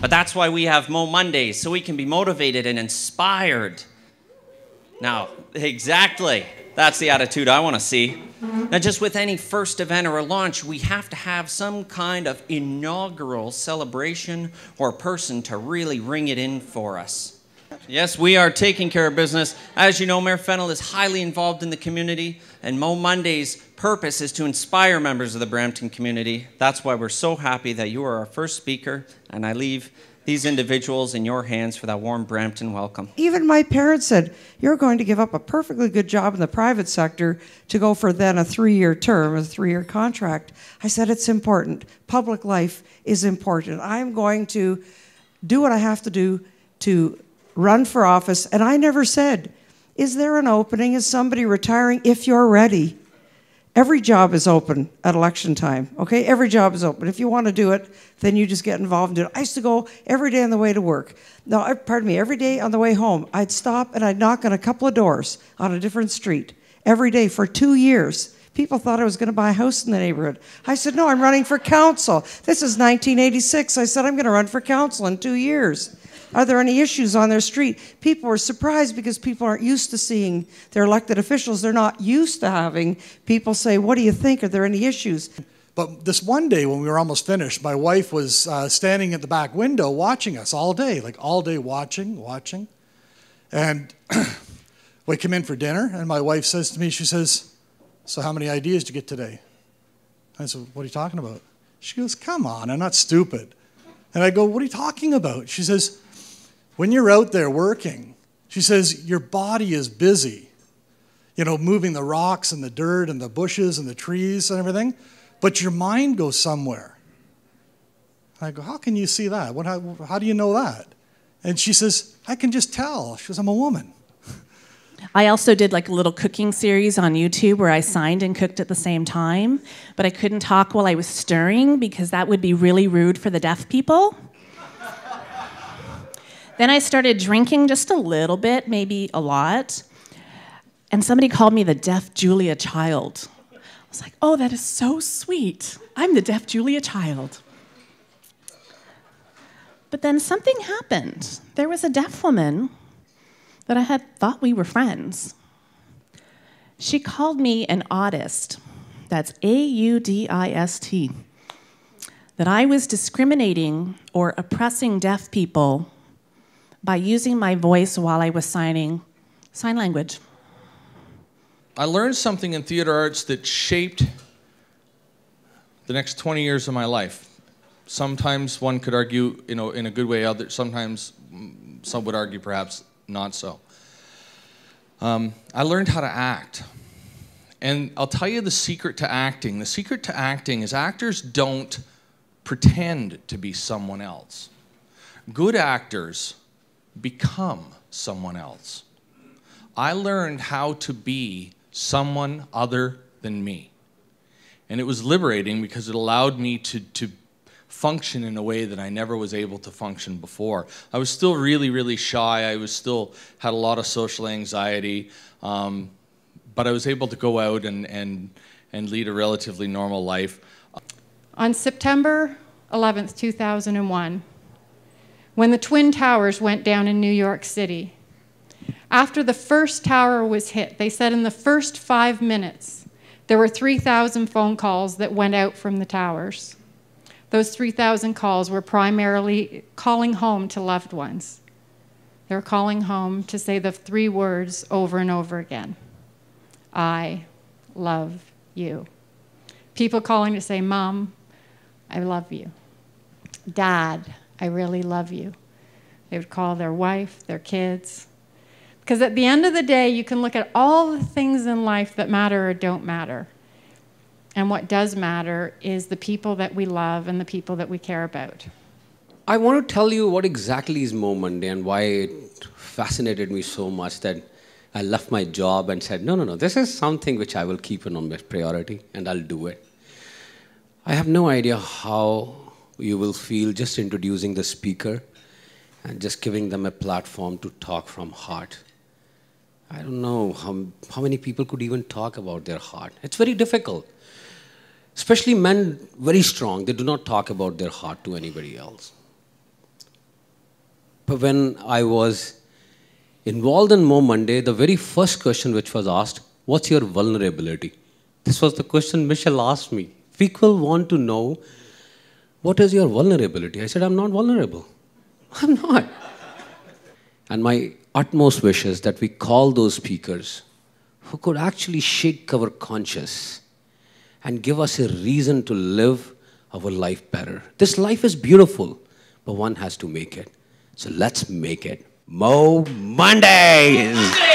But that's why we have Mo Mondays, so we can be motivated and inspired. Now, exactly. That's the attitude I want to see. Now, just with any first event or a launch, we have to have some kind of inaugural celebration or person to really ring it in for us. Yes, we are taking care of business. As you know, Mayor Fennell is highly involved in the community, and Mo Monday's purpose is to inspire members of the Brampton community. That's why we're so happy that you are our first speaker, and I leave these individuals in your hands for that warm Brampton welcome. Even my parents said, you're going to give up a perfectly good job in the private sector to go for then a 3-year term, a 3-year contract. I said, it's important. Public life is important. I'm going to do what I have to do to run for office. And I never said, is there an opening? Is somebody retiring? If you're ready. Every job is open at election time, okay? Every job is open. If you want to do it, then you just get involved and do it. I used to go every day on the way to work. No, pardon me, every day on the way home, I'd stop and I'd knock on a couple of doors on a different street every day for 2 years. People thought I was going to buy a house in the neighborhood. I said, no, I'm running for council. This is 1986. I said, I'm going to run for council in 2 years. Are there any issues on their street? People were surprised because people aren't used to seeing their elected officials. They're not used to having people say, what do you think? Are there any issues? But this one day when we were almost finished, my wife was standing at the back window watching us all day, like all day watching. And we come in for dinner, and my wife says to me, she says, so how many ideas did you get today? I said, what are you talking about? She goes, come on, I'm not stupid. And I go, what are you talking about? She says, when you're out there working, she says, your body is busy, you know, moving the rocks and the dirt and the bushes and the trees and everything, but your mind goes somewhere. I go, how can you see that? How do you know that? And she says, I can just tell. She goes, I'm a woman. I also did like a little cooking series on YouTube where I signed and cooked at the same time, but I couldn't talk while I was stirring because that would be really rude for the deaf people. Then I started drinking just a little bit, maybe a lot, and somebody called me the deaf Julia Child. I was like, oh, that is so sweet. I'm the deaf Julia Child. But then something happened. There was a deaf woman that I had thought we were friends. She called me an autist. That's A-U-D-I-S-T. That I was discriminating or oppressing deaf people by using my voice while I was signing sign language. I learned something in theater arts that shaped the next 20 years of my life. Sometimes one could argue, you know, in a good way. Sometimes some would argue perhaps not so. I learned how to act. And I'll tell you the secret to acting. The secret to acting is actors don't pretend to be someone else. Good actors become someone else. I learned how to be someone other than me. And it was liberating because it allowed me to function in a way that I never was able to function before. I was still really, really shy. I was still had a lot of social anxiety. But I was able to go out and lead a relatively normal life. On September 11th, 2001, when the Twin Towers went down in New York City, after the first tower was hit, they said in the first 5 minutes, there were 3,000 phone calls that went out from the towers. Those 3,000 calls were primarily calling home to loved ones. They were calling home to say the 3 words over and over again. I love you. People calling to say, Mom, I love you. Dad, I really love you. They would call their wife, their kids. Because at the end of the day, you can look at all the things in life that matter or don't matter. And what does matter is the people that we love and the people that we care about. I want to tell you what exactly is Mo Monday and why it fascinated me so much that I left my job and said, no, this is something which I will keep on my priority and I'll do it. I have no idea how you will feel just introducing the speaker and just giving them a platform to talk from heart. I don't know how many people could even talk about their heart. It's very difficult. Especially men, very strong. They do not talk about their heart to anybody else. But when I was involved in Mo Monday, the very first question which was asked, what's your vulnerability? This was the question Michelle asked me. People want to know, what is your vulnerability? I said, I'm not vulnerable. I'm not. And my utmost wish is that we call those speakers who could actually shake our conscience and give us a reason to live our life better. This life is beautiful, but one has to make it. So let's make it Mo Mondays!